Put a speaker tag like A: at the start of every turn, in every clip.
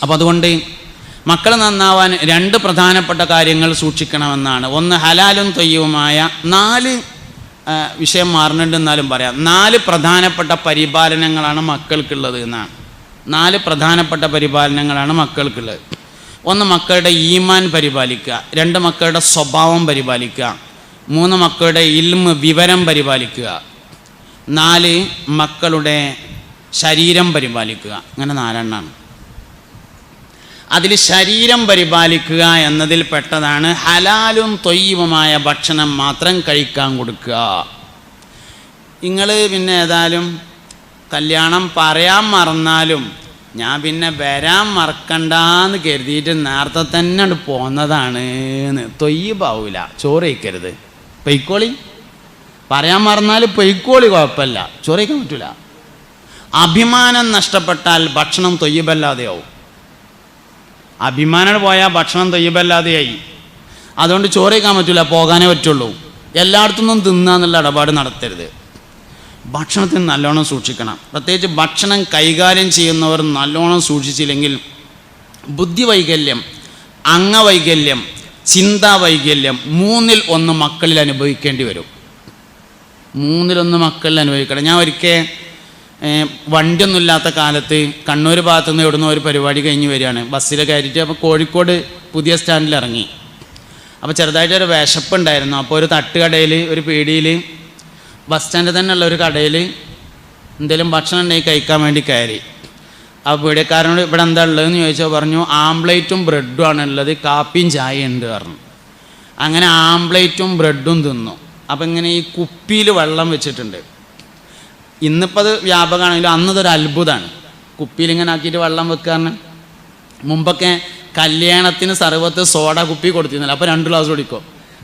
A: അപ്പോൾ അതുകൊണ്ട് മക്കൾ നന്നാവാൻ 2 പ്രധാനപ്പെട്ട കാര്യങ്ങൾ സൂക്ഷിക്കണമെന്നാണ്. ഒന്ന്, ഹലാലും തൊയ്യവുമായ 4 വിഷയം മാറുന്നുണ്ടെന്നാലും പറയാം, 4 പ്രധാനപ്പെട്ട പരിപാലനങ്ങളാണ് മക്കൾക്കുള്ളത് എന്നാണ്. 4 പ്രധാനപ്പെട്ട പരിപാലനങ്ങളാണ് മക്കൾക്കുള്ളത്. ഒന്ന്, മക്കളുടെ ഈമാൻ പരിപാലിക്കുക. 2, മക്കളുടെ സ്വഭാവം പരിപാലിക്കുക. 3, മക്കളുടെ ഇൽമ് വിവരം പരിപാലിക്കുക. 4, മക്കളുടെ ശരീരം പരിപാലിക്കുക. അങ്ങനെ 4 എണ്ണമാണ്. അതിൽ ശരീരം പരിപാലിക്കുക എന്നതിൽ പെട്ടതാണ് ഹലാലും തൊയ്യവുമായ ഭക്ഷണം മാത്രം കഴിക്കാൻ കൊടുക്കുക. നിങ്ങൾ പിന്നെ ഏതായാലും കല്യാണം പറയാൻ മറന്നാലും ഞാൻ പിന്നെ വരാൻ മറക്കണ്ടെന്ന് കരുതിയിട്ട് നേരത്തെ തന്നെ പോന്നതാണ്. തൊയ്യബാവൂല, ചോറ് കഴിക്കരുത്, പൊയ്ക്കോളി. പറയാൻ മറന്നാൽ പൊയ്ക്കോളി, കുഴപ്പമില്ല, ചോറ് കഴിക്കാൻ പറ്റൂല. അഭിമാനം നഷ്ടപ്പെട്ടാൽ ഭക്ഷണം തൊയ്യബല്ലാതെയാവും. അഭിമാനം പോയാൽ ഭക്ഷണം തൊയ്യബല്ലാതെയായി. അതുകൊണ്ട് ചോറ് കഴിക്കാൻ പറ്റില്ല, പോകാനേ പറ്റുള്ളൂ. എല്ലായിടത്തുനിന്നും തിന്നാന്നുള്ള ഇടപാട് നടത്തരുത്. ഭക്ഷണത്തിന് നല്ലോണം സൂക്ഷിക്കണം. പ്രത്യേകിച്ച് ഭക്ഷണം കൈകാര്യം ചെയ്യുന്നവർ നല്ലോണം സൂക്ഷിച്ചില്ലെങ്കിൽ ബുദ്ധിവൈകല്യം, അംഗവൈകല്യം, ചിന്താവൈകല്യം 3-ൽ 1 മക്കളിൽ അനുഭവിക്കേണ്ടി വരും. 3-ൽ 1 മക്കളിൽ അനുഭവിക്കണം. ഞാൻ ഒരിക്കൽ വണ്ടിയൊന്നുമില്ലാത്ത കാലത്ത് കണ്ണൂർ ഭാഗത്തുനിന്ന് എവിടുന്ന് ഒരു പരിപാടി കഴിഞ്ഞ് വരികയാണ്. ബസ്സിൽ കയറിയിട്ട് അപ്പോൾ കോഴിക്കോട് പുതിയ സ്റ്റാൻഡിൽ ഇറങ്ങി. അപ്പോൾ ചെറുതായിട്ടൊരു വിശപ്പുണ്ടായിരുന്നു. അപ്പോൾ ഒരു തട്ടുകടയിൽ, ഒരു പീടിയിൽ, ബസ് സ്റ്റാൻഡിൽ തന്നെ ഉള്ള ഒരു കടയിൽ എന്തെങ്കിലും ഭക്ഷണം ഉണ്ടെങ്കിൽ കഴിക്കാൻ വേണ്ടി കയറി. അപ്പോൾ പീടിയക്കാരനോട് ഇവിടെ എന്താ ഉള്ളതെന്ന് ചോദിച്ചാൽ പറഞ്ഞു ആംപ്ലേറ്റും ബ്രെഡും ആണുള്ളത്, കാപ്പിയും ചായ ഉണ്ട് പറഞ്ഞു. അങ്ങനെ ആംപ്ലേറ്റും ബ്രെഡും തിന്നു. അപ്പോൾ ഇങ്ങനെ ഈ കുപ്പിയിൽ വെള്ളം വെച്ചിട്ടുണ്ട്. ഇന്നിപ്പോൾ അത് വ്യാപകമാണെങ്കിലും അന്നതൊരു അത്ഭുതമാണ്. കുപ്പിയിൽ ഇങ്ങനെ ആക്കിയിട്ട് വെള്ളം വെക്കാറിന്. മുമ്പൊക്കെ കല്യാണത്തിന് സർവത്ത് സോഡ കുപ്പി കൊടുത്തിരുന്നില്ല. അപ്പോൾ 2 ഗ്ലാസ് കുടിക്കും.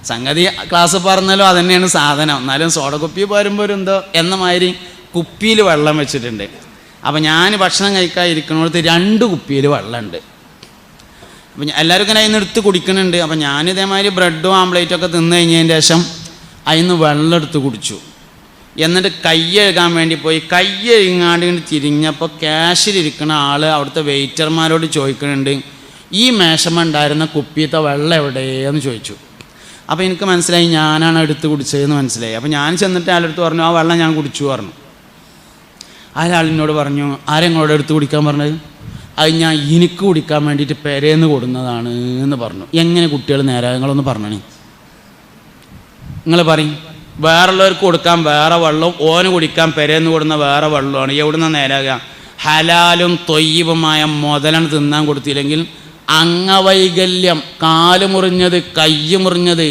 A: സംഗതി ക്ലാസ് പറഞ്ഞാലും അത് തന്നെയാണ് സാധനം. എന്നാലും സോഡ കുപ്പി പോരുമ്പോൾ ഒരു എന്തോ എന്ന മാതിരി കുപ്പിയിൽ വെള്ളം വെച്ചിട്ടുണ്ട്. അപ്പോൾ ഞാൻ ഭക്ഷണം കഴിക്കാൻ ഇരിക്കുന്നിടത്ത് 2 കുപ്പിയിൽ വെള്ളമുണ്ട്. അപ്പം എല്ലാവരും ഇങ്ങനെ അതിന് എടുത്ത് കുടിക്കുന്നുണ്ട്. അപ്പം ഞാനിതേമാതിരി ബ്രെഡും ആംപ്ലേറ്റും ഒക്കെ തിന്നു കഴിഞ്ഞതിന് ശേഷം അതിന് വെള്ളം എടുത്ത് കുടിച്ചു. എന്നിട്ട് കൈ കഴുകാൻ വേണ്ടി പോയി. കൈ കഴുകാണ്ട് തിരിഞ്ഞപ്പോൾ ക്യാഷിലിരിക്കുന്ന ആൾ അവിടുത്തെ വെയിറ്റർമാരോട് ചോദിക്കുന്നുണ്ട്, ഈ മേശമ ഉണ്ടായിരുന്ന കുപ്പിയത്തെ വെള്ളം എവിടെയെന്ന് ചോദിച്ചു. അപ്പോൾ എനിക്ക് മനസ്സിലായി ഞാനാണ് എടുത്ത് കുടിച്ചതെന്ന് മനസ്സിലായി. അപ്പോൾ ഞാൻ ചെന്നിട്ട് ആളെടുത്ത് പറഞ്ഞു, ആ വെള്ളം ഞാൻ കുടിച്ചു പറഞ്ഞു. അയാളിനോട് പറഞ്ഞു, ആരെങ്ങളോട് എടുത്ത് കുടിക്കാൻ പറഞ്ഞത്? അത് ഞാൻ എനിക്ക് കുടിക്കാൻ വേണ്ടിയിട്ട് പെരേന്ന് കൊടുന്നതാണ് എന്ന് പറഞ്ഞു. എങ്ങനെ കുട്ടികൾ നേരെ നിങ്ങളൊന്ന് പറഞ്ഞേ, നിങ്ങൾ പറയും. വേറുള്ളവർക്ക് കൊടുക്കാൻ വേറെ വെള്ളവും ഓന് കുടിക്കാൻ പെരേന്ന് കൊടുന്ന വേറെ വെള്ളമാണ്. എവിടുന്ന നേരാകുക? ഹലാലും തൊയ്യവുമായ മുതലാണ് തിന്നാൻ കൊടുത്തില്ലെങ്കിൽ അംഗവൈകല്യം, കാല് മുറിഞ്ഞത്, കൈ മുറിഞ്ഞത്,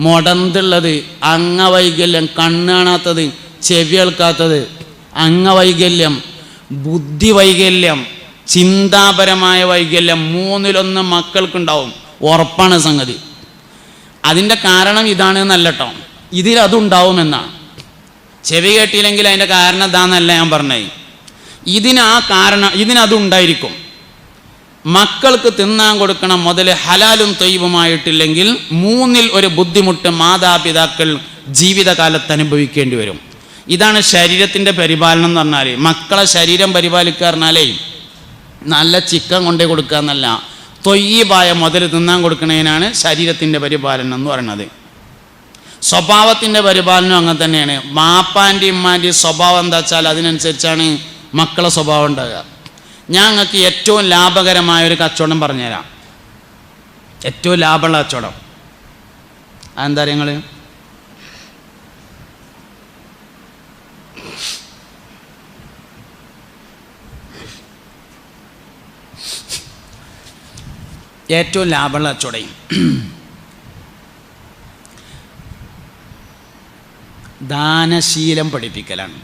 A: മുടന്തുള്ളത്, അംഗവൈകല്യം, കണ്ണ് കാണാത്തത്, ചെവി കേൾക്കാത്തത്, അംഗവൈകല്യം, ബുദ്ധിവൈകല്യം, ചിന്താപരമായ വൈകല്യം 3-ൽ 1 മക്കൾക്കുണ്ടാവും. ഉറപ്പാണ് സംഗതി. അതിൻ്റെ കാരണം ഇതാണ് എന്നല്ല കേട്ടോ, ഇതിലതുണ്ടാവുമെന്നാണ്. ചെവി കേട്ടില്ലെങ്കിൽ അതിൻ്റെ കാരണം ഇതാണെന്നല്ല ഞാൻ പറഞ്ഞത്. ഇതിനതുണ്ടായിരിക്കും. മക്കൾക്ക് തിന്നാൻ കൊടുക്കണം മുതൽ ഹലാലും തൊയ്യവുമായിട്ടില്ലെങ്കിൽ 3-ൽ 1 ബുദ്ധിമുട്ട് മാതാപിതാക്കൾ ജീവിതകാലത്ത് അനുഭവിക്കേണ്ടി വരും. ഇതാണ് ശരീരത്തിൻ്റെ പരിപാലനം എന്ന് പറഞ്ഞാൽ. മക്കളെ ശരീരം പരിപാലിക്കുക പറഞ്ഞാലേ നല്ല ചിക്കൻ കൊണ്ടേ കൊടുക്കുക എന്നല്ല, തൊയ്യബായ മുതൽ തിന്നാൻ കൊടുക്കുന്നതിനാണ് ശരീരത്തിൻ്റെ പരിപാലനം എന്ന് പറയുന്നത്. സ്വഭാവത്തിൻ്റെ പരിപാലനം അങ്ങനെ തന്നെയാണ്. മാപ്പാൻ്റെയും ഉമ്മാൻ്റെയും സ്വഭാവം എന്താ വെച്ചാൽ അതിനനുസരിച്ചാണ് മക്കളെ സ്വഭാവം ഉണ്ടാകുക. ഞാൻ നിങ്ങൾക്ക് ഏറ്റവും ലാഭകരമായൊരു കച്ചവടം പറഞ്ഞുതരാം. ഏറ്റവും ലാഭമുള്ള കച്ചവടം അതെന്താ അറിയാം നിങ്ങൾ? ഏറ്റവും ലാഭമുള്ള കച്ചവടം ദാനശീലം പഠിപ്പിക്കലാണ്.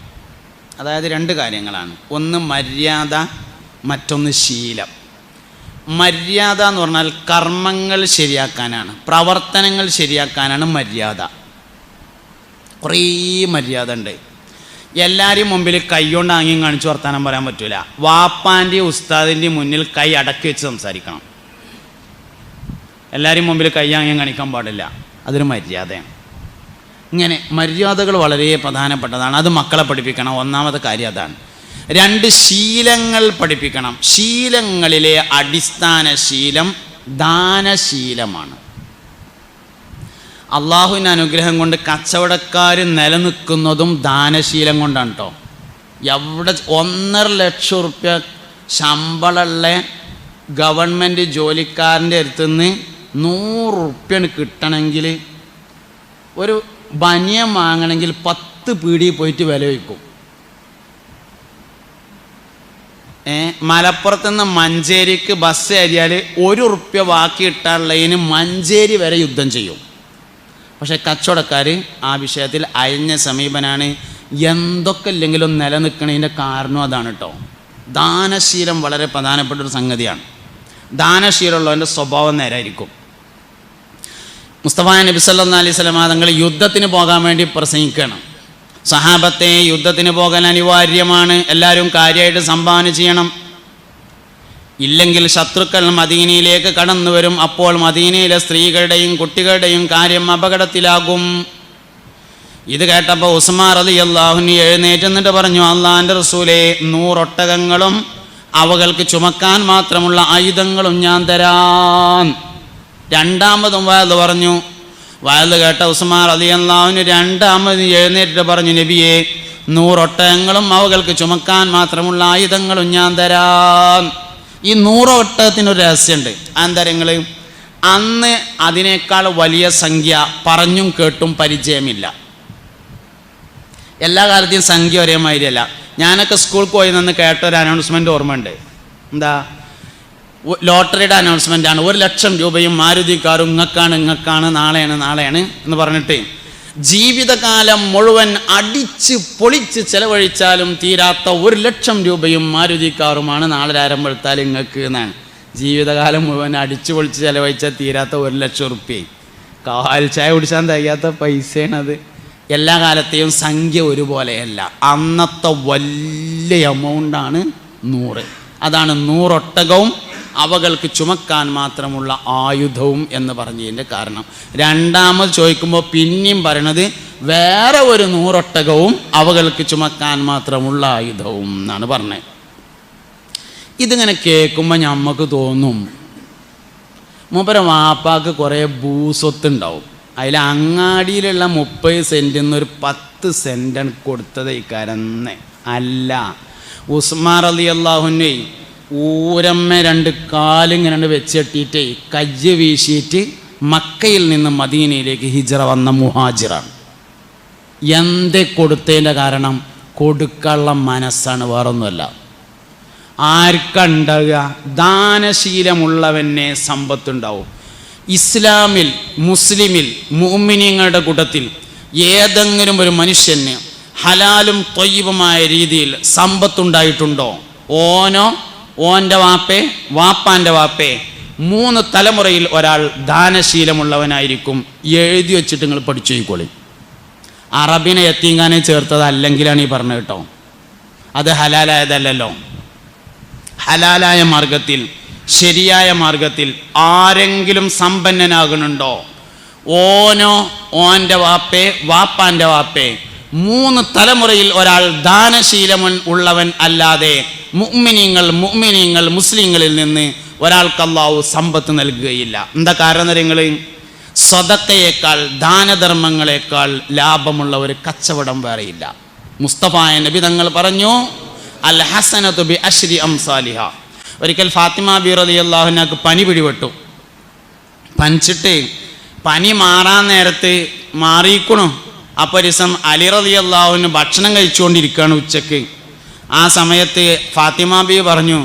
A: അതായത് 2 കാര്യങ്ങളാണ്. ഒന്ന് മര്യാദ, മറ്റൊന്ന് ശീലം. മര്യാദ എന്ന് പറഞ്ഞാൽ കർമ്മങ്ങൾ ശരിയാക്കാനാണ്, പ്രവർത്തനങ്ങൾ ശരിയാക്കാനാണ് മര്യാദ. കുറേ മര്യാദ ഉണ്ട്. എല്ലാവരെയും മുമ്പിൽ കൈ കൊണ്ട് ആംഗ്യം കാണിച്ച് വർത്താനം പറയാൻ പറ്റില്ല. വാപ്പാൻ്റെയും ഉസ്താദിൻ്റെയും മുന്നിൽ കൈ അടക്കി വെച്ച് സംസാരിക്കണം. എല്ലാവരെയും മുമ്പിൽ കൈ ആംഗ്യം കാണിക്കാൻ പാടില്ല. അതൊരു മര്യാദയാണ്. ഇങ്ങനെ മര്യാദകൾ വളരെ പ്രധാനപ്പെട്ടതാണ്. അത് മക്കളെ പഠിപ്പിക്കണം. ഒന്നാമത്തെ കാര്യം അതാണ്. 2 ശീലങ്ങൾ പഠിപ്പിക്കണം. ശീലങ്ങളിലെ അടിസ്ഥാന ശീലം ദാനശീലമാണ്. അള്ളാഹുവിൻ്റെ അനുഗ്രഹം കൊണ്ട് കച്ചവടക്കാർ നിലനിൽക്കുന്നതും ദാനശീലം കൊണ്ടാണ് കേട്ടോ. എവിടെ 1.5 ലക്ഷം ഉറുപ്യ ശമ്പളമുള്ള ഗവൺമെൻറ് ജോലിക്കാരൻ്റെ അടുത്തുനിന്ന് 100 ഉറുപ്പ്യാണ് കിട്ടണമെങ്കിൽ, ഒരു ബനിയൻ വാങ്ങണമെങ്കിൽ 10 പീടിയിൽ പോയിട്ട് വില വയ്ക്കും. മലപ്പുറത്തുനിന്ന് മഞ്ചേരിക്ക് ബസ് ഏരിയാൽ 1 ഉറുപ്യ ബാക്കി ഇട്ടാനുള്ളതിന് മഞ്ചേരി വരെ യുദ്ധം ചെയ്യും. പക്ഷേ കച്ചവടക്കാർ ആ വിഷയത്തിൽ അയഞ്ഞ സമീപനാണ്. എന്തൊക്കെ ഇല്ലെങ്കിലും നിലനിൽക്കുന്നതിൻ്റെ കാരണം അതാണ് കേട്ടോ. ദാനശീലം വളരെ പ്രധാനപ്പെട്ടൊരു സംഗതിയാണ്. ദാനശീലമുള്ളവൻ്റെ സ്വഭാവം നേരായിരിക്കും. മുസ്തഫ നബി സല്ലല്ലാഹു അലൈഹി വസല്ലം തങ്ങൾ യുദ്ധത്തിന് പോകാൻ വേണ്ടി പ്രസംഗിക്കണം. സഹാബത്തെ യുദ്ധത്തിന് പോകാൻ അനിവാര്യമാണ്, എല്ലാവരും കാര്യമായിട്ട് സംഭാവന ചെയ്യണം, ഇല്ലെങ്കിൽ ശത്രുക്കൾ മദീനയിലേക്ക് കടന്നു വരും, അപ്പോൾ മദീനയിലെ സ്ത്രീകളുടെയും കുട്ടികളുടെയും കാര്യം അപകടത്തിലാകും. ഇത് കേട്ടപ്പോൾ ഉസ്മാൻ റളിയല്ലാഹു അൻഹു എഴുന്നേറ്റ് എന്നിട്ട് പറഞ്ഞു, അള്ളാഹിൻ്റെ റസൂലേ, 100 ഒട്ടകങ്ങളും അവകൾക്ക് ചുമക്കാൻ മാത്രമുള്ള ആയുധങ്ങളും ഞാൻ തരാം. രണ്ടാമതും വയല് പറഞ്ഞു. വയല് കേട്ട ഉസ്മാൻ റളിയല്ലാഹു അൻഹു രണ്ടാമത് എഴുന്നേറ്റ് പറഞ്ഞു, നബിയെ, 100 ഒട്ടകങ്ങളും അവകൾക്ക് ചുമക്കാൻ മാത്രമുള്ള ആയുധങ്ങളും ഞാൻ തരാം. ഈ 100 ഒട്ടകത്തിനൊരു രഹസ്യമുണ്ട്. അന്തരങ്ങൾ അന്ന് അതിനേക്കാൾ വലിയ സംഖ്യ പറഞ്ഞും കേട്ടും പരിചയമില്ല. എല്ലാ കാലത്തെയും സംഖ്യ ഒരേ മാതിരിയല്ല. ഞാനൊക്കെ സ്കൂൾക്ക് പോയി നിന്ന് കേട്ട ഒരു അനൗൺസ്മെൻറ്റ് ഓർമ്മയുണ്ട്. എന്താ? ലോട്ടറിയുടെ അനൗൺസ്മെൻറ്റാണ്. 1 ലക്ഷം രൂപയും മാരുതി കാറും ഇങ്ങക്കാണ് നാളെയാണ് എന്ന് പറഞ്ഞിട്ട് ജീവിതകാലം മുഴുവൻ അടിച്ച് പൊളിച്ച് ചെലവഴിച്ചാലും തീരാത്ത 1 ലക്ഷം രൂപയും മാരുതി കാറുമാണ് നാളെ ആരംഭെടുത്താൽ ഇങ്ങക്ക് എന്നാണ്. ജീവിതകാലം മുഴുവൻ അടിച്ച് പൊളിച്ച് ചെലവഴിച്ചാൽ തീരാത്ത 1 ലക്ഷം ഉറുപ്പ്യ. കാൽ ചായ കുടിച്ചാൽ തികയാത്ത പൈസയാണത്. എല്ലാ കാലത്തെയും സംഖ്യ ഒരുപോലെയല്ല. അന്നത്തെ വലിയ എമൗണ്ടാണ് 100. അതാണ് 100 ഒട്ടകവും അവകൾക്ക് ചുമക്കാൻ മാത്രമുള്ള ആയുധവും എന്ന് പറഞ്ഞതിൻ്റെ കാരണം. രണ്ടാമത് ചോദിക്കുമ്പോൾ പിന്നെയും പറയണത് വേറെ ഒരു 100 ഒട്ടകവും അവകൾക്ക് ചുമക്കാൻ മാത്രമുള്ള ആയുധവും എന്നാണ് പറഞ്ഞത്. ഇതിങ്ങനെ കേൾക്കുമ്പോൾ നമുക്ക് തോന്നും, മൂപ്പര വാപ്പാക്ക് കുറേ ഭൂസ്വത്തുണ്ടാവും, അതിൽ അങ്ങാടിയിലുള്ള 30 സെൻറ്റിൽ നിന്ന് ഒരു 10 സെൻറ്റാണ് കൊടുത്തത് ഇക്കാരെന്ന്. അല്ല, ഉസ്മാൻ റളിയല്ലാഹു അൻഹു ഊരമ്മ 2 കാലിങ്ങനെ വെച്ചെട്ടിയിട്ട് കയ്യ് വീശിയിട്ട് മക്കയിൽ നിന്ന് മദീനയിലേക്ക് ഹിജ്റ വന്ന മുഹാജിറാണ്. എന്തേ കൊടുത്തതിൻ്റെ കാരണം? കൊടുക്കാനുള്ള മനസ്സാണ്, വേറൊന്നുമല്ല. ആർക്കുണ്ടാവുക? ദാനശീലമുള്ളവനെ സമ്പത്തുണ്ടാവും. ഇസ്ലാമിൽ, മുസ്ലിമിൽ, മുഅ്മിനീങ്ങളുടെ കൂട്ടത്തിൽ ഏതെങ്കിലും ഒരു മനുഷ്യന് ഹലാലും ത്വയ്യിബുമായ രീതിയിൽ സമ്പത്തുണ്ടായിട്ടുണ്ടോ? ഓനോ ഓൻ്റെ വാപ്പാൻ്റെ വാപ്പേ 3 തലമുറയിൽ ഒരാൾ ദാനശീലമുള്ളവനായിരിക്കും. എഴുതി വെച്ചിട്ട് നിങ്ങൾ പഠിച്ചു പോയിക്കോളി. അറബിനെ യത്തീംഖാനെ ചേർത്തത് അല്ലെങ്കിലാണ് ഈ പറഞ്ഞത് കേട്ടോ. അത് ഹലാലായതല്ലല്ലോ. ഹലാലായ മാർഗത്തിൽ, ശരിയായ മാർഗത്തിൽ ആരെങ്കിലും സമ്പന്നനാകുന്നുണ്ടോ? ഓനോ ഓൻ്റെ വാപ്പാൻ്റെ വാപ്പേ 3 തലമുറയിൽ ഒരാൾ ദാനശീലം ഉള്ളവൻ അല്ലാതെ മുഅ്മിനീങ്ങൾ മുസ്ലിങ്ങളിൽ നിന്ന് ഒരാൾക്ക് അല്ലാഹു സമ്പത്ത് നൽകുകയില്ല. എന്താ കാരണം? നിങ്ങൾ സ്വതക്കയേക്കാൾ, ദാനധർമ്മങ്ങളെക്കാൾ ലാഭമുള്ള ഒരു കച്ചവടം വേറെയില്ല. മുസ്തഫായ നബി തങ്ങൾ പറഞ്ഞു, അൽ ഹസനതു ബി അശ്രി അംസാലിഹ. ഒരിക്കൽ ഫാത്തിമ ബി റളിയല്ലാഹു അൻഹക്ക് പനി പിടിപെട്ടു. പനിച്ചിട്ട് പനി മാറാൻ നേരത്ത് മാറിയിക്കണു. അപ്പോൾ ഒരു ദിവസം അലി റളിയല്ലാഹു അൻഹു ഭക്ഷണം കഴിച്ചുകൊണ്ടിരിക്കുകയാണ് ഉച്ചക്ക്. ആ സമയത്ത് ഫാത്തിമ ബി പറഞ്ഞു,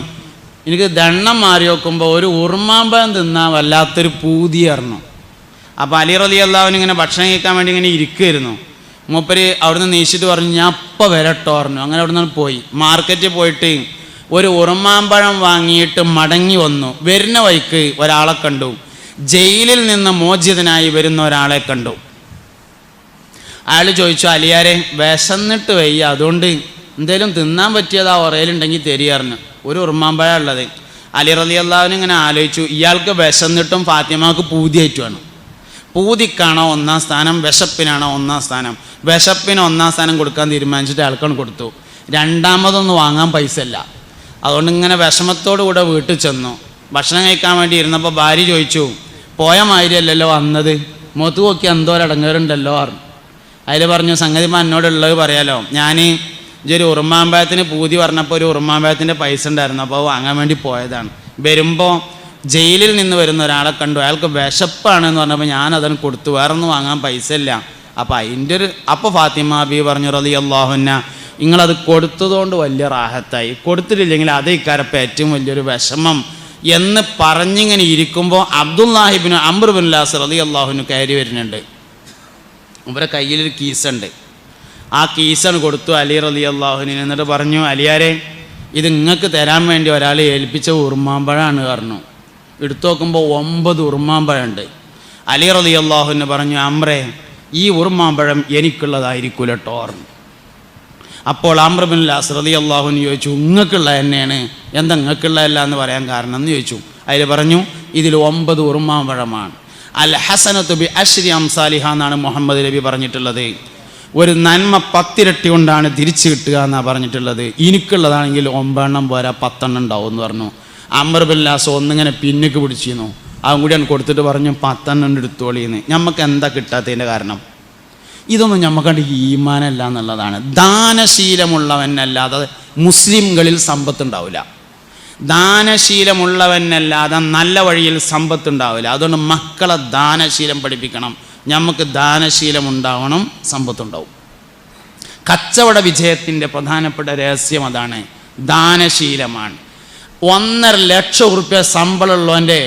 A: എനിക്ക് ദണ്ണം മാറി നോക്കുമ്പോൾ ഒരു ഉറുമാമ്പഴം തിന്നാൻ വല്ലാത്തൊരു പൂതി അറിഞ്ഞു. അപ്പോൾ അലി റളിയല്ലാഹു അൻഹു ഇങ്ങനെ ഭക്ഷണം കഴിക്കാൻ വേണ്ടി ഇങ്ങനെ ഇരിക്കുമായിരുന്നു. മൂപ്പര് അവിടുന്ന് നീച്ചിട്ട് പറഞ്ഞു, ഞാൻ ഇപ്പോൾ വരട്ടോ പറഞ്ഞു. അങ്ങനെ അവിടെ നിന്ന് പോയി മാർക്കറ്റിൽ പോയിട്ട് ഒരു ഉറുമാമ്പഴം വാങ്ങിയിട്ട് മടങ്ങി വന്നു. വരുന്ന വഴിക്ക് ഒരാളെ കണ്ടു. ജയിലിൽ നിന്ന് മോചിതനായി വരുന്ന ഒരാളെ കണ്ടു. അയാൾ ചോദിച്ചു, അലിയാരെ വിശന്നിട്ട് വയ്യ, അതുകൊണ്ട് എന്തേലും തിന്നാൻ പറ്റിയതാ ഉറയിലുണ്ടെങ്കിൽ തരികയായിരുന്നു. ഒരു ഉറുമാമ്പഴം ഉള്ളത്. അലി റളിയല്ലാഹു അൻഹു ഇങ്ങനെ ആലോചിച്ചു, ഇയാൾക്ക് വിശന്നിട്ടും ഫാത്തിമാക്ക് പൂതിയായിട്ടുമാണ്. പൂതിക്കാണോ 1ാം സ്ഥാനം, വിശപ്പിനാണോ 1ാം സ്ഥാനം? വിശപ്പിന് 1ാം സ്ഥാനം കൊടുക്കാൻ തീരുമാനിച്ചിട്ട് അയാൾക്കാണ് കൊടുത്തു. രണ്ടാമതൊന്നും വാങ്ങാൻ പൈസ ഇല്ല. അതുകൊണ്ട് ഇങ്ങനെ വിഷമത്തോടു കൂടെ വീട്ടിൽ ചെന്നു. ഭക്ഷണം കഴിക്കാൻ വേണ്ടി ഇരുന്നപ്പോൾ ഭാര്യ ചോദിച്ചു, പോയ മാതിരിയല്ലല്ലോ വന്നത്, മുഖത്ത് നോക്കി എന്തോ ഒരടങ്ങേറുണ്ടല്ലോ പറഞ്ഞു. അതിൽ പറഞ്ഞു, സംഗതി എന്നോടുള്ളത് പറയാലോ, ഞാൻ ഒരു ഉറുമാമ്പഴത്തിന് പൂതി പറഞ്ഞപ്പോൾ ഒരു ഉറുമാമ്പഴത്തിൻ്റെ പൈസ ഉണ്ടായിരുന്നു, അപ്പോൾ വാങ്ങാൻ വേണ്ടി പോയതാണ്. വരുമ്പോൾ ജയിലിൽ നിന്ന് വരുന്ന ഒരാളെ കണ്ടു, അയാൾക്ക് വിശപ്പാണെന്ന് പറഞ്ഞപ്പോൾ ഞാനതിന് കൊടുത്തു, വേറൊന്നും വാങ്ങാൻ പൈസ ഇല്ല. അപ്പോൾ ഫാത്തിമ ബി പറഞ്ഞു റളിയല്ലാഹു അൻഹ, നിങ്ങളത് കൊടുത്തതുകൊണ്ട് വലിയ റാഹത്തായി, കൊടുത്തിട്ടില്ലെങ്കിൽ അത് ഇക്കാരപ്പം ഏറ്റവും വലിയൊരു വിഷമം എന്ന് പറഞ്ഞിങ്ങനെ ഇരിക്കുമ്പോൾ അബ്ദുല്ലാഹിബ്നു അംർ ബിൻ ലാസ് റളിയല്ലാഹു അൻഹു കയറി വരുന്നുണ്ട്. ഇവരുടെ കയ്യിലൊരു കീസുണ്ട്. ആ കീസാണ് കൊടുത്തു അലി റളിയല്ലാഹു അൻഹു. എന്നിട്ട് പറഞ്ഞു, അലിയാരെ, ഇത് നിങ്ങൾക്ക് തരാൻ വേണ്ടി ഒരാൾ ഏൽപ്പിച്ച ഉറുമാമ്പഴമാണ് പറഞ്ഞു. എടുത്തു നോക്കുമ്പോൾ 9 ഉറുമാമ്പഴമുണ്ട്. അലി റളിയല്ലാഹു അൻഹു പറഞ്ഞു, അംറേ, ഈ ഉറുമാമ്പഴം എനിക്കുള്ളതായിരിക്കൂല കേട്ടോ പറഞ്ഞു. അപ്പോൾ അംർ ബിൻ ലാസ് റളിയല്ലാഹു അൻഹു ചോദിച്ചു, നിങ്ങൾക്കുള്ള തന്നെയാണ്, എന്താ നിങ്ങൾക്കുള്ളതല്ല എന്ന് പറയാൻ കാരണം എന്ന് ചോദിച്ചു. അതിൽ പറഞ്ഞു, ഇതിൽ 9 ഉറുമാമ്പഴമാണ്. അൽ ഹസനത്തു ബി അശ്രി അംസാലിഹ എന്നാണ് മുഹമ്മദ് നബി പറഞ്ഞിട്ടുള്ളത്. ഒരു നന്മ 10 ഇരട്ടി കൊണ്ടാണ് തിരിച്ചു കിട്ടുക എന്നാണ് പറഞ്ഞിട്ടുള്ളത്. എനിക്കുള്ളതാണെങ്കിൽ 9 എണ്ണം പോരാ, 10 എണ്ണം ഉണ്ടാവും എന്ന് പറഞ്ഞു. അംർ ബിൻ ലാസ് ഒന്നിങ്ങനെ പിന്നിക്ക് പിടിച്ചിരുന്നു. അതും കൂടിയാണ് കൊടുത്തിട്ട് പറഞ്ഞു, 10 എണ്ണം എടുത്തോളിന്ന്. നമുക്ക് എന്താ കിട്ടാത്തതിൻ്റെ കാരണം? ഇതൊന്നും നമുക്കണ്ട് ഈമാനല്ല എന്നുള്ളതാണ്. ദാനശീലമുള്ളവനല്ലാതെ മുസ്ലിംകളിൽ സമ്പത്തുണ്ടാവില്ല. ദാനശീലമുള്ളവനല്ലാതെ നല്ല വഴിയിൽ സമ്പത്തുണ്ടാവില്ല. അതുകൊണ്ട് മക്കളെ ദാനശീലം പഠിപ്പിക്കണം. നമുക്ക് ദാനശീലം ഉണ്ടാവണം, സമ്പത്തുണ്ടാവും. കച്ചവട വിജയത്തിൻ്റെ പ്രധാനപ്പെട്ട രഹസ്യം അതാണ്, ദാനശീലമാണ്. 1.5 ലക്ഷം ഉറുപ്പ്യ ശമ്പളമുള്ളവൻ്റെ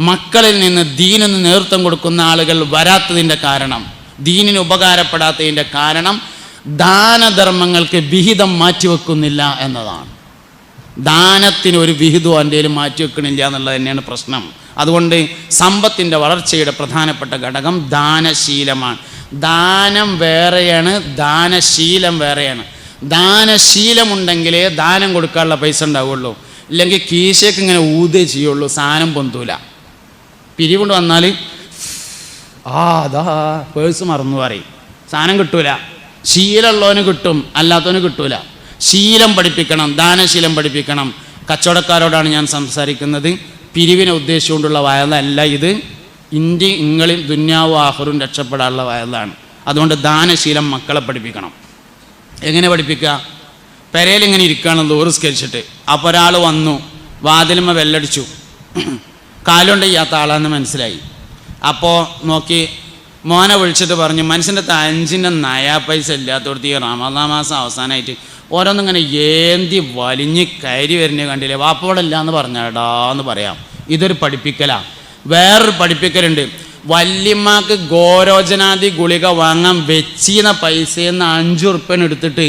A: മക്കളിൽ നിന്ന് ദീനിന് നേതൃത്വം കൊടുക്കുന്ന ആളുകൾ വരാത്തതിൻ്റെ കാരണം, ദീനിന് ഉപകാരപ്പെടാത്തതിൻ്റെ കാരണം ദാനധർമ്മങ്ങൾക്ക് വിഹിതം മാറ്റിവെക്കുന്നില്ല എന്നതാണ്. ദാനത്തിന് ഒരു വിഹിതം എൻ്റെ മാറ്റിവെക്കണില്ല എന്നുള്ളത് തന്നെയാണ് പ്രശ്നം. അതുകൊണ്ട് സമ്പത്തിൻ്റെ വളർച്ചയുടെ പ്രധാനപ്പെട്ട ഘടകം ദാനശീലമാണ്. ദാനം വേറെയാണ്, ദാനശീലം വേറെയാണ്. ദാനശീലമുണ്ടെങ്കിലേ ദാനം കൊടുക്കാനുള്ള പൈസ ഉണ്ടാവുള്ളൂ. ഇല്ലെങ്കിൽ കീശയ്ക്ക് ഇങ്ങനെ ഊതേ ചെയ്യുള്ളൂ, സാധനം പൊന്തൂല. പിരിവുകൊണ്ട് വന്നാൽ അതാ പേഴ്സ് മറന്നു പറയും, സാധനം കിട്ടൂല. ശീലമുള്ളവന് കിട്ടും, അല്ലാത്തവന് കിട്ടൂല. ശീലം പഠിപ്പിക്കണം, ദാനശീലം പഠിപ്പിക്കണം. കച്ചവടക്കാരോടാണ് ഞാൻ സംസാരിക്കുന്നത്. പിരിവിനെ ഉദ്ദേശിച്ചുകൊണ്ടുള്ള വയലല്ല ഇത്. ഇങ്ങളും ദുന്യാവും ആഖിറും രക്ഷപ്പെടാനുള്ള വയലാണ്. അതുകൊണ്ട് ദാനശീലം മക്കളെ പഠിപ്പിക്കണം. എങ്ങനെ പഠിപ്പിക്കുക? പെരയിൽ ഇങ്ങനെ ഇരിക്കുകയാണെന്ന് ഓറിസ്കരിച്ചിട്ട് അപ്പോൾ ഒരാൾ വന്നു, വാതിലുമ്മ വെല്ലടിച്ചു. കാലുകൊണ്ട് ചെയ്യാത്ത ആളാണെന്ന് മനസ്സിലായി. അപ്പോൾ നോക്കി മോനെ വിളിച്ചിട്ട് പറഞ്ഞു, മനുഷ്യൻ്റെ 5 നയാ പൈസ ഇല്ലാത്തടത്ത് ഈ റമദാൻ മാസം അവസാനമായിട്ട് ഓരോന്നിങ്ങനെ ഏന്തി വലിഞ്ഞ് കയറി വരുന്നത് കണ്ടില്ലേ, വാപ്പോടല്ല എന്ന് പറഞ്ഞാടാന്ന് പറയാം. ഇതൊരു പഠിപ്പിക്കലാണ്. വേറൊരു പഠിപ്പിക്കലുണ്ട്. വല്യമ്മക്ക് ഗോരോചനാദി ഗുളിക വാങ്ങാൻ വെച്ചിരുന്ന പൈസയിൽ നിന്ന് 5 ഉറുപ്പ്യ എടുത്തിട്ട്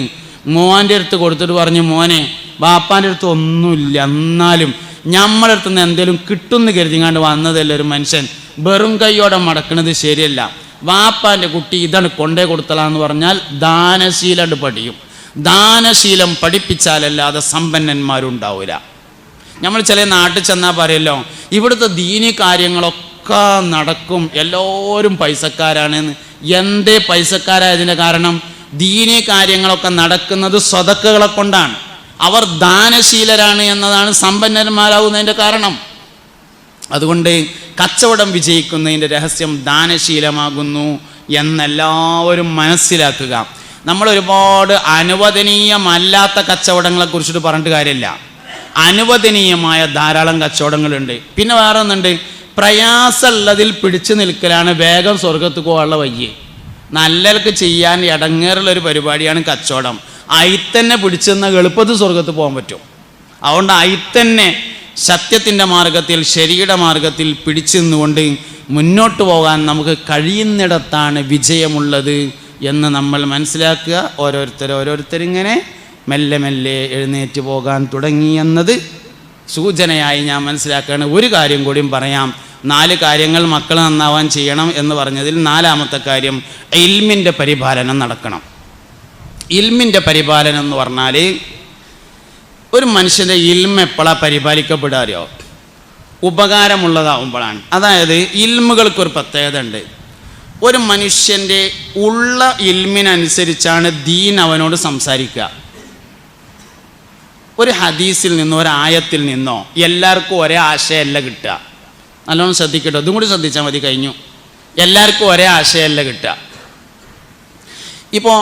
A: മോൻ്റെ അടുത്ത് കൊടുത്തിട്ട് പറഞ്ഞു, മോനെ ബാപ്പാൻ്റെ അടുത്ത് ഒന്നുമില്ല, എന്നാലും നമ്മളെ അടുത്ത് നിന്ന് എന്തെങ്കിലും കിട്ടുമെന്ന് കരുതിങ്ങാണ്ട് വന്നതല്ലേ ഒരു മനുഷ്യൻ, വെറും കൈയോടെ മടക്കുന്നത് ശരിയല്ല. വാപ്പാൻ്റെ കുട്ടി ഇതാണ് കൊണ്ടേ കൊടുത്തലാന്ന് പറഞ്ഞാൽ ദാനശീലം പഠിക്കും. ദാനശീലം പഠിപ്പിച്ചാലല്ലാതെ സമ്പന്നന്മാരുണ്ടാവില്ല. നമ്മൾ ചില നാട്ടിൽ ചെന്നാൽ പറയല്ലോ, ഇവിടുത്തെ ദീനി കാര്യങ്ങളൊക്കെ നടക്കും, എല്ലാവരും പൈസക്കാരാണെന്ന്. എന്തേ പൈസക്കാരായതിൻ്റെ കാരണം? ദീനി കാര്യങ്ങളൊക്കെ നടക്കുന്നത് സ്വതക്കകളെ കൊണ്ടാണ്. അവർ ദാനശീലരാണ് എന്നതാണ് സമ്പന്നന്മാരാകുന്നതിൻ്റെ കാരണം. അതുകൊണ്ട് കച്ചവടം വിജയിക്കുന്നതിൻ്റെ രഹസ്യം ദാനശീലമാകുന്നു എന്നെല്ലാവരും മനസ്സിലാക്കുക. നമ്മൾ ഒരുപാട് അനുവദനീയമല്ലാത്ത കച്ചവടങ്ങളെ കുറിച്ചിട്ട് പറഞ്ഞിട്ട് കാര്യമില്ല. അനുവദനീയമായ ധാരാളം കച്ചവടങ്ങളുണ്ട്. പിന്നെ വേറെ ഒന്നുണ്ട്, പ്രയാസമുള്ളതിൽ പിടിച്ചു നിൽക്കലാണ് വേഗം സ്വർഗത്ത് പോകാനുള്ള വയ്യേ. നല്ലവർക്ക് ചെയ്യാൻ ഇടങ്ങേറുള്ളൊരു പരിപാടിയാണ് കച്ചവടം. അയിത്തന്നെ പിടിച്ചു നിന്നാൽ എളുപ്പത്തിൽ സ്വർഗത്ത് പോകാൻ പറ്റും. അതുകൊണ്ട് അയിത്തന്നെ സത്യത്തിൻ്റെ മാർഗത്തിൽ, ശരിയുടെ മാർഗത്തിൽ പിടിച്ചു നിന്നുകൊണ്ട് മുന്നോട്ട് പോകാൻ നമുക്ക് കഴിയുന്നിടത്താണ് വിജയമുള്ളത് എന്ന് നമ്മൾ മനസ്സിലാക്കുക. ഓരോരുത്തരിങ്ങനെ മെല്ലെ മെല്ലെ എഴുന്നേറ്റ് പോകാൻ തുടങ്ങി എന്നത് സൂചനയായി ഞാൻ മനസ്സിലാക്കുകയാണ്. ഒരു കാര്യം കൂടിയും പറയാം. 4 കാര്യങ്ങൾ മക്കൾ നന്നാവാൻ ചെയ്യണം എന്ന് പറഞ്ഞതിൽ 4ാമത്തെ കാര്യം ഇൽമിൻ്റെ പരിപാലനം നടക്കണം. ഇൽമിൻ്റെ പരിപാലനം എന്ന് പറഞ്ഞാൽ ഒരു മനുഷ്യൻ്റെ ഇൽമ എപ്പോഴാണ് പരിപാലിക്കപ്പെടുക അറിയോ? ഉപകാരമുള്ളതാവുമ്പോഴാണ്. അതായത് ഇൽമുകൾക്കൊരു പ്രത്യേകത ഉണ്ട്. ഒരു മനുഷ്യൻ്റെ ഉള്ള ഇൽമിനനുസരിച്ചാണ് ദീൻ അവനോട് സംസാരിക്കുക. ഒരു ഹദീസിൽ നിന്നോ ഒരു ആയത്തിൽ നിന്നോ എല്ലാവർക്കും ഒരേ ആശയമല്ല കിട്ടുക. നല്ലോണം ശ്രദ്ധിക്കട്ടോ, ഇതും കൂടി ശ്രദ്ധിച്ചാൽ മതി, കഴിഞ്ഞു. എല്ലാവർക്കും ഒരേ ആശയമല്ല കിട്ടുക. ഇപ്പോൾ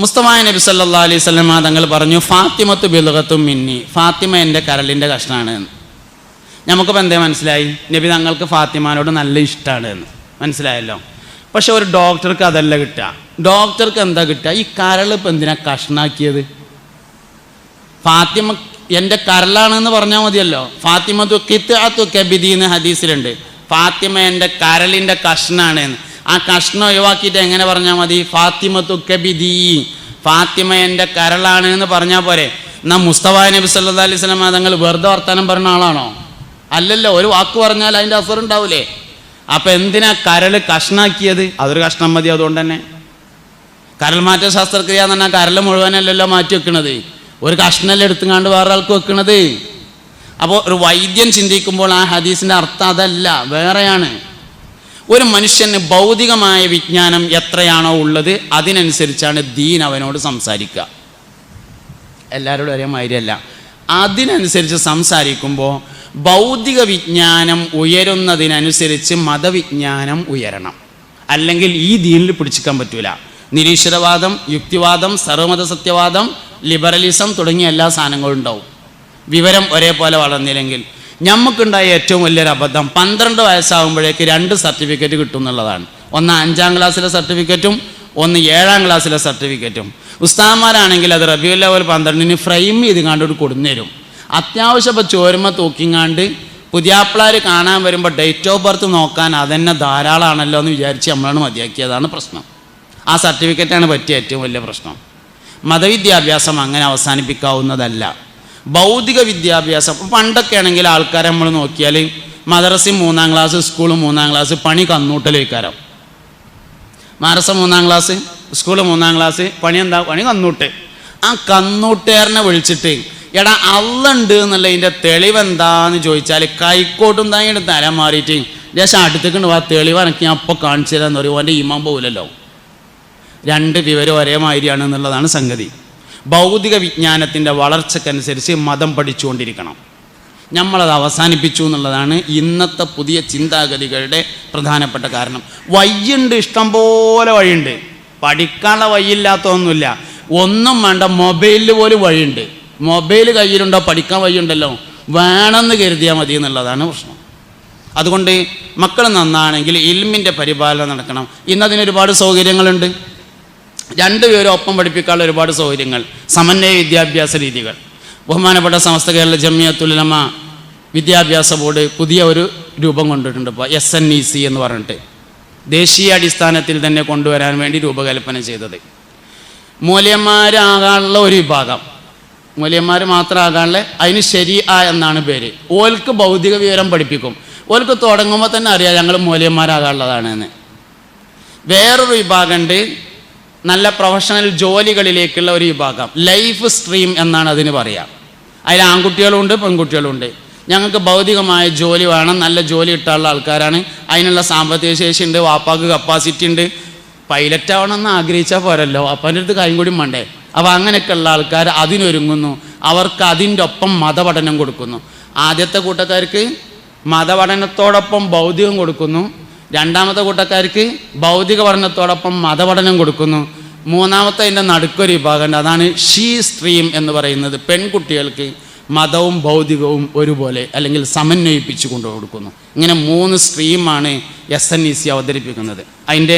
A: മുസ്തഫ നബി സല്ലല്ലാഹു അലൈഹി വസല്ലം തങ്ങൾ പറഞ്ഞു, ഫാത്തിമത്തു ബിൽഗത്തും മിന്നി, ഫാത്തിമ എൻ്റെ കരളിൻ്റെ കഷ്ണമാണ് എന്ന്. നമുക്കിപ്പോൾ എന്തേ മനസ്സിലായി? നബി തങ്ങൾക്ക് ഫാത്തിമാനോട് നല്ല ഇഷ്ടമാണ് എന്ന് മനസ്സിലായല്ലോ. പക്ഷെ ഒരു ഡോക്ടർക്ക് അതല്ല കിട്ടുക. ഡോക്ടർക്ക് എന്താ കിട്ടുക? ഈ കരൾ ഇപ്പം എന്തിനാ കഷ്ണാക്കിയത്? ഫാത്തിമ എൻ്റെ കരളാണെന്ന് പറഞ്ഞാൽ മതിയല്ലോ. ഫാത്തിമത്തു ഖിത്അത്തു കബിദി എന്ന് ഹദീസിലുണ്ട്. ഫാത്തിമ എൻ്റെ കരളിൻ്റെ കഷ്ണാണ് എന്ന്. ആ കഷ്ണം ഒഴിവാക്കിയിട്ട് എങ്ങനെ പറഞ്ഞാൽ മതി? ഫാത്തിമത്തു കബിദി, ഫാത്തിമ എൻ്റെ കരളാണ് എന്ന് പറഞ്ഞാൽ പോരെ. എന്നാൽ മുസ്തഫ നബി സല്ലല്ലാഹു അലൈഹി വസല്ലം തങ്ങൾ വെറുതെ വർത്താനം പറഞ്ഞ ആളാണോ? അല്ലല്ലോ. ഒരു വാക്ക് പറഞ്ഞാൽ അതിൻ്റെ അസർ ഉണ്ടാവില്ലേ? അപ്പം എന്തിനാ കരൾ കഷ്ണാക്കിയത്? അതൊരു കഷ്ണം മതി. അതുകൊണ്ട് തന്നെ കരൾ മാറ്റ ശസ്ത്രക്രിയ എന്ന് പറഞ്ഞാൽ കരൾ മുഴുവനല്ലല്ലോ മാറ്റി വെക്കണത്, ഒരു കഷ്ണല്ലേ എടുത്തുകൊണ്ട് വേറെ ആൾക്ക് വെക്കണത്. അപ്പോൾ ഒരു വൈദ്യൻ ചിന്തിക്കുമ്പോൾ ആ ഹദീസിൻ്റെ അർത്ഥം അതല്ല, വേറെയാണ്. ഒരു മനുഷ്യന് ഭൗതികമായ വിജ്ഞാനം എത്രയാണോ ഉള്ളത് അതിനനുസരിച്ചാണ് ദീൻ അവനോട് സംസാരിക്കുക. എല്ലാവരോടും ഒരേ മാതിരിയല്ല. അതിനനുസരിച്ച് സംസാരിക്കുമ്പോൾ ഭൗതിക വിജ്ഞാനം ഉയരുന്നതിനനുസരിച്ച് മതവിജ്ഞാനം ഉയരണം. അല്ലെങ്കിൽ ഈ ദീനിൽ പിടിച്ചിക്കാൻ പറ്റൂല. നിരീശ്വരവാദം, യുക്തിവാദം, സർവമത സത്യവാദം, ലിബറലിസം തുടങ്ങിയ എല്ലാ സാധനങ്ങളും ഉണ്ടാവും. വിവരം ഒരേപോലെ വളർന്നില്ലെങ്കിൽ. നമുക്കുണ്ടായ ഏറ്റവും വലിയൊരു അബദ്ധം 12 വയസ്സാകുമ്പോഴേക്ക് 2 സർട്ടിഫിക്കറ്റ് കിട്ടും എന്നുള്ളതാണ്. ഒന്ന് 5ാം ക്ലാസ്സിലെ സർട്ടിഫിക്കറ്റും ഒന്ന് 7ാം ക്ലാസ്സിലെ സർട്ടിഫിക്കറ്റും. ഉസ്താദന്മാരാണെങ്കിൽ അത് റബീഉൽ അവ്വൽ 12-ന് ഫ്രെയിം ചെയ്ത് കണ്ടോട്ട് കൊടുന്നേരും. അത്യാവശ്യം ഇപ്പോൾ ചോരുമ തൂക്കിങ്ങാണ്ട് പുതിയാപ്പിളാർ കാണാൻ വരുമ്പോൾ ഡേറ്റ് ഓഫ് ബർത്ത് നോക്കാൻ അതന്നെ ധാരാളമാണല്ലോ എന്ന് വിചാരിച്ച് നമ്മളാണ് മതിയാക്കിയതാണ് പ്രശ്നം. ആ സർട്ടിഫിക്കറ്റാണ് പറ്റിയ ഏറ്റവും വലിയ പ്രശ്നം. മതവിദ്യാഭ്യാസം അങ്ങനെ അവസാനിപ്പിക്കാവുന്നതല്ല. ഭൗതിക വിദ്യാഭ്യാസം പണ്ടൊക്കെ ആണെങ്കിൽ ആൾക്കാരെ നമ്മൾ നോക്കിയാൽ മദ്രസയും 3ാം ക്ലാസ്, സ്കൂളും 3ാം ക്ലാസ്, പണി കന്നൂട്ടൽ വയ്ക്കാരം. മദ്രസ 3ാം ക്ലാസ്, സ്കൂൾ 3ാം ക്ലാസ്, പണി എന്താ? പണി കന്നൂട്ട്. ആ കന്നൂട്ടുകാരനെ വിളിച്ചിട്ട് എടാ അള്ളുണ്ട് എന്നുള്ളതിൻ്റെ തെളിവെന്താന്ന് ചോദിച്ചാൽ കൈക്കോട്ടും താങ്ങിയിട്ട് തല മാറിയിട്ട് ദേശം അടുത്തേക്കൊണ്ട് ആ തെളിവ് എനിക്ക് ഞാൻ അപ്പോൾ കാണിച്ചു തരാമെന്ന് പറയും. അവൻ്റെ ഈമാൻ പോകില്ലല്ലോ. 2 വിവരം ഒരേ മാതിരിയാണ് എന്നുള്ളതാണ് സംഗതി. ഭൗതിക വിജ്ഞാനത്തിൻ്റെ വളർച്ചക്കനുസരിച്ച് മതം പഠിച്ചുകൊണ്ടിരിക്കണം. നമ്മളത് അവസാനിപ്പിച്ചു എന്നുള്ളതാണ് ഇന്നത്തെ പുതിയ ചിന്താഗതികളുടെ പ്രധാനപ്പെട്ട കാരണം. വഴിയുണ്ട്, ഇഷ്ടംപോലെ വഴിയുണ്ട്. പഠിക്കാനുള്ള വഴിയില്ലാത്തതൊന്നുമില്ല. ഒന്നും വേണ്ട, മൊബൈലിൽ പോലും വഴിയുണ്ട്. മൊബൈൽ കയ്യിലുണ്ടോ പഠിക്കാൻ വഴിയുണ്ടല്ലോ, വേണമെന്ന് കരുതിയാൽ മതി എന്നുള്ളതാണ് പ്രശ്നം. അതുകൊണ്ട് മക്കൾ നന്നാണെങ്കിൽ ഇൽമിൻ്റെ പരിപാലനം നടക്കണം. ഇന്നതിനൊരുപാട് സൗകര്യങ്ങളുണ്ട്. 2 പേരും ഒപ്പം പഠിപ്പിക്കാനുള്ള ഒരുപാട് സൗകര്യങ്ങൾ, സമന്വയ വിദ്യാഭ്യാസ രീതികൾ. ബഹുമാനപ്പെട്ട സമസ്ത കേരള ജമിയത്തുൽ ഉലമ വിദ്യാഭ്യാസ ബോർഡ് പുതിയ ഒരു രൂപം കൊണ്ടിട്ടുണ്ട്. ഇപ്പോൾ SNEC എന്ന് പറഞ്ഞിട്ട് ദേശീയ അടിസ്ഥാനത്തിൽ തന്നെ കൊണ്ടുവരാൻ വേണ്ടി രൂപകൽപ്പന ചെയ്തത്. മൂല്യന്മാരാകാനുള്ള ഒരു വിഭാഗം, മൂല്യന്മാർ മാത്രമാകാനുള്ള, അതിന് ശരീഅ എന്നാണ് പേര്. ഓൽക്ക് ഭൗതിക വിവരം പഠിപ്പിക്കും. ഓൽക്ക് തുടങ്ങുമ്പോൾ തന്നെ അറിയാം ഞങ്ങൾ മൂല്യന്മാരാകാനുള്ളതാണ് എന്ന്. വേറൊരു വിഭാഗമുണ്ട്, നല്ല പ്രൊഫഷണൽ ജോലികളിലേക്കുള്ള ഒരു വിഭാഗം, ലൈഫ് സ്ട്രീം എന്നാണ് അതിന് പറയുക. അതിൽ ആൺകുട്ടികളുണ്ട് പെൺകുട്ടികളുണ്ട്. ഞങ്ങൾക്ക് ഭൗതികമായ ജോലി വേണം, നല്ല ജോലി കിട്ടാനുള്ള ആൾക്കാരാണ്, അതിനുള്ള സാമ്പത്തിക ശേഷി ഉണ്ട്, വാപ്പാക്ക് കപ്പാസിറ്റി ഉണ്ട്. പൈലറ്റ് ആവണമെന്ന് ആഗ്രഹിച്ചാൽ പോരല്ലോ, വാപ്പാൻ്റെ അടുത്ത് കാര്യം കൂടി വേണ്ടേ. അപ്പോൾ അങ്ങനെയൊക്കെയുള്ള ആൾക്കാർ അതിനൊരുങ്ങുന്നു. അവർക്ക് അതിൻ്റെ ഒപ്പം മതപഠനം കൊടുക്കുന്നു. ആദ്യത്തെ കൂട്ടക്കാർക്ക് മതപഠനത്തോടൊപ്പം ഭൗതികം കൊടുക്കുന്നു. രണ്ടാമത്തെ കൂട്ടക്കാർക്ക് ഭൗതിക പഠനത്തോടൊപ്പം മതപഠനം കൊടുക്കുന്നു. മൂന്നാമത്തെ അതിൻ്റെ നടുക്കൊരു വിഭാഗമുണ്ട്, അതാണ് ഷീ സ്ട്രീം എന്ന് പറയുന്നത്. പെൺകുട്ടികൾക്ക് മതവും ഭൗതികവും ഒരുപോലെ അല്ലെങ്കിൽ സമന്വയിപ്പിച്ചു കൊണ്ടു കൊടുക്കുന്നു. ഇങ്ങനെ 3 സ്ട്രീമാണ് SNEC അവതരിപ്പിക്കുന്നത്. അതിൻ്റെ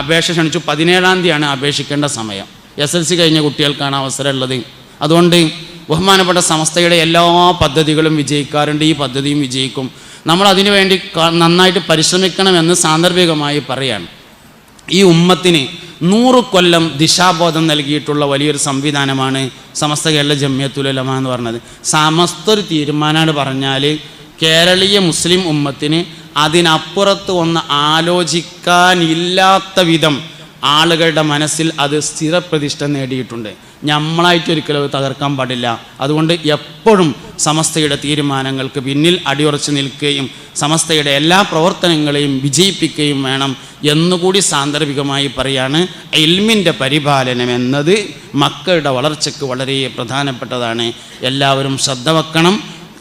A: അപേക്ഷ ക്ഷണിച്ചു. 17-ാം തീയതിയാണ് അപേക്ഷിക്കേണ്ട സമയം. SLC കഴിഞ്ഞ കുട്ടികൾക്കാണ് അവസരമുള്ളത്. അതുകൊണ്ട് ബഹുമാനപ്പെട്ട സമസ്തയുടെ എല്ലാ പദ്ധതികളും വിജയിക്കാറുണ്ട്. ഈ പദ്ധതിയും വിജയിക്കും. നമ്മൾ അതിനു വേണ്ടി നന്നായിട്ട് പരിശ്രമിക്കണമെന്ന് സാന്ദർഭികമായി പറയാണ്. ഈ ഉമ്മത്തിന് 100 കൊല്ലം ദിശാബോധം നൽകിയിട്ടുള്ള വലിയൊരു സംവിധാനമാണ് സമസ്ത കേരള ജമിയത്തുൽ ഉലമ എന്ന് പറഞ്ഞത്. സമസ്തൊരു തീരുമാനമാണ് പറഞ്ഞാൽ കേരളീയ മുസ്ലിം ഉമ്മത്തിന് അതിനപ്പുറത്ത് ഒന്ന് ആലോചിക്കാനില്ലാത്ത വിധം ആളുകളുടെ മനസ്സിൽ അത് സ്ഥിരപ്രതിഷ്ഠ നേടിയിട്ടുണ്ട്. നമ്മളായിട്ടൊരിക്കലും തകർക്കാൻ പാടില്ല. അതുകൊണ്ട് എപ്പോഴും സമസ്തയുടെ തീരുമാനങ്ങൾക്ക് പിന്നിൽ അടിയുറച്ച് നിൽക്കുകയും സമസ്തയുടെ എല്ലാ പ്രവർത്തനങ്ങളെയും വിജയിപ്പിക്കുകയും വേണം എന്നുകൂടി സാന്ദർഭികമായി പറയാണ്. ഇൽമിൻ്റെ പരിപാലനം എന്നത് മക്കളുടെ വളർച്ചയ്ക്ക് വളരെ പ്രധാനപ്പെട്ടതാണ്. എല്ലാവരും ശ്രദ്ധ വെക്കണം.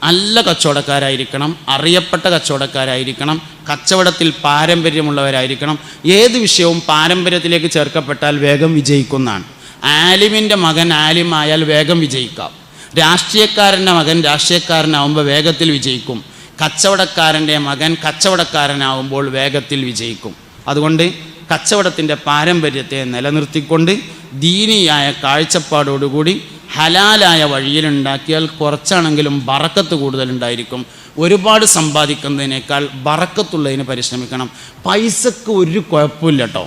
A: നല്ല കച്ചവടക്കാരായിരിക്കണം, അറിയപ്പെട്ട കച്ചവടക്കാരായിരിക്കണം, കച്ചവടത്തിൽ പാരമ്പര്യമുള്ളവരായിരിക്കണം. ഏത് വിഷയവും പാരമ്പര്യത്തിലേക്ക് ചേർക്കപ്പെട്ടാൽ വേഗം വിജയിക്കുന്നതാണ്. ആലിമിൻ്റെ മകൻ ആലിമായാൽ വേഗം വിജയിക്കാം. രാഷ്ട്രീയക്കാരൻ്റെ മകൻ രാഷ്ട്രീയക്കാരനാവുമ്പോൾ വേഗത്തിൽ വിജയിക്കും. കച്ചവടക്കാരൻ്റെ മകൻ കച്ചവടക്കാരനാവുമ്പോൾ വേഗത്തിൽ വിജയിക്കും. അതുകൊണ്ട് കച്ചവടത്തിൻ്റെ പാരമ്പര്യത്തെ നിലനിർത്തിക്കൊണ്ട് ദീനിയായ കാഴ്ചപ്പാടോടുകൂടി ഹലാലായ വഴിയിലുണ്ടാക്കിയാൽ കുറച്ചാണെങ്കിലും ബറക്കത്ത് കൂടുതലുണ്ടായിരിക്കും. ഒരുപാട് സമ്പാദിക്കുന്നതിനേക്കാൾ ബറക്കത്തുള്ളതിന് പരിശ്രമിക്കണം. പൈസക്ക് ഒരു കുഴപ്പമില്ല കേട്ടോ.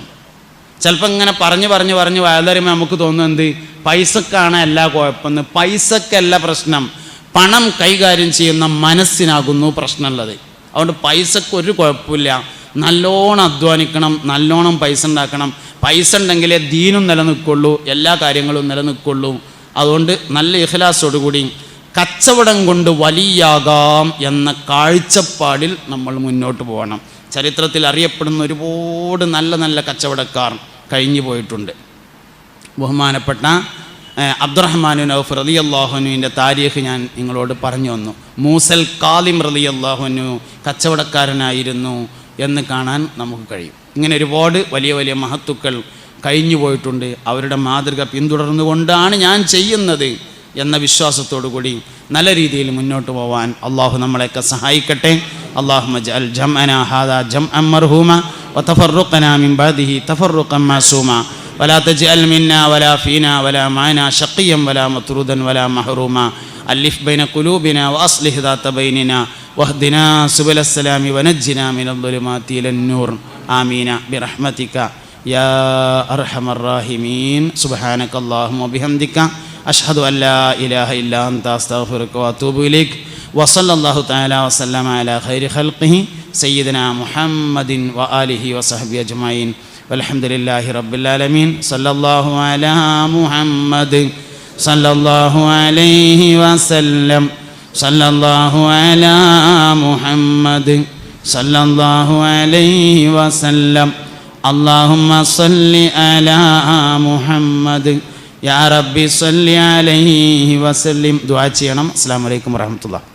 A: ചിലപ്പോൾ ഇങ്ങനെ പറഞ്ഞ് വയലറിയുമ്പോൾ നമുക്ക് തോന്നുന്നത് എന്ത്, പൈസക്കാണ് എല്ലാ കുഴപ്പമെന്ന്. പൈസക്കല്ല പ്രശ്നം, പണം കൈകാര്യം ചെയ്യുന്ന മനസ്സിനാകുന്നു പ്രശ്നമുള്ളത്. അതുകൊണ്ട് പൈസക്ക് ഒരു കുഴപ്പമില്ല. നല്ലോണം അധ്വാനിക്കണം, നല്ലോണം പൈസ ഉണ്ടാക്കണം. പൈസ ഉണ്ടെങ്കിലേ ദീനും നിലനിൽക്കുള്ളൂ, എല്ലാ കാര്യങ്ങളും നിലനിൽക്കുള്ളൂ. അതുകൊണ്ട് നല്ല ഇഖ്ലാസോടുകൂടി കച്ചവടം കൊണ്ട് വലിയാകാം എന്ന കാഴ്ചപ്പാടിൽ നമ്മൾ മുന്നോട്ട് പോകണം. ചരിത്രത്തിൽ അറിയപ്പെടുന്ന ഒരുപാട് നല്ല നല്ല കച്ചവടക്കാർ കഴിഞ്ഞു പോയിട്ടുണ്ട്. ബഹുമാനപ്പെട്ട അബ്ദുറഹ്മാൻ ഔഫ് റളിയല്ലാഹു അൻഹുവിൻ്റെ താരീഖ് ഞാൻ നിങ്ങളോട് പറഞ്ഞു വന്നു. മൂസൽ കാലിം റളിയല്ലാഹു അൻഹു കച്ചവടക്കാരനായിരുന്നു എന്ന് കാണാൻ നമുക്ക് കഴിയും. ഇങ്ങനെ ഒരുപാട് വലിയ വലിയ മഹത്തുക്കൾ കഴിഞ്ഞു പോയിട്ടുണ്ട്. അവരുടെ മാതൃക പിന്തുടർന്നുകൊണ്ടാണ് ഞാൻ ചെയ്യുന്നത് എന്ന വിശ്വാസത്തോടു കൂടി നല്ല രീതിയിൽ മുന്നോട്ട് പോവാൻ അള്ളാഹു നമ്മളെയൊക്കെ സഹായിക്കട്ടെ. അല്ലാഹുമ്മ ജഅൽ ജംഅനാ ഹാദാ ജംഅൻ മർഹൂമ വതഫറഖനാ മിൻ ബഅദിഹി തഫറഖൻ മഅസൂമ വലാ തജ്അൽ മിന്നാ വലാ ഫീനാ വലാ മഅനാ ശഖിയ്യൻ വലാ മത്റൂദൻ വലാ മഹ്റൂമ അലിഫ് ബൈന ഖുലൂബിനാ വഅസ്ലിഹ് ദാത ബൈനിനാ വഹ്ദിനാ സുബലസ്സലാമി വനജ്ജിനാ മിനൽ ദുലുമാതി ഇലൻ നൂർ ആമീന ബിറഹ്മതിക യാ അർഹമർ റഹീമീൻ. സുബ്ഹാനകല്ലാഹുമ്മ വബിഹംദിക അഷ്ഹദു അൻ ലാ ഇലാഹ ഇല്ലാ അൻത അസ്തഗ്ഫിറുക വഅതൂബു ഇലൈക്. വസല്ലല്ലാഹു തആല വസല്ലമ അലാ ഖൈരി ഖൽഖിഹി സയ്യിദിനാ മുഹമ്മദിൻ വആലിഹി വസഹ്ബിഹി അജ്മഈൻ വൽഹംദുലില്ലാഹി റബ്ബിൽ ആലമീൻ. സല്ലല്ലാഹു അലാ മുഹമ്മദ് സല്ലല്ലാഹു അലൈഹി വസല്ലം. സല്ലല്ലാഹു അലാ മുഹമ്മദ് സല്ലല്ലാഹു അലൈഹി വസല്ലം. അല്ലാഹുമ്മ സല്ലി അലാ മുഹമ്മദ് യാ റബ്ബി സല്ലി അലൈഹി വസല്ലം. ദുആ ചെയ്യണം. അസ്സലാമു അലൈക്കും വറഹ്മത്തുള്ളാഹി.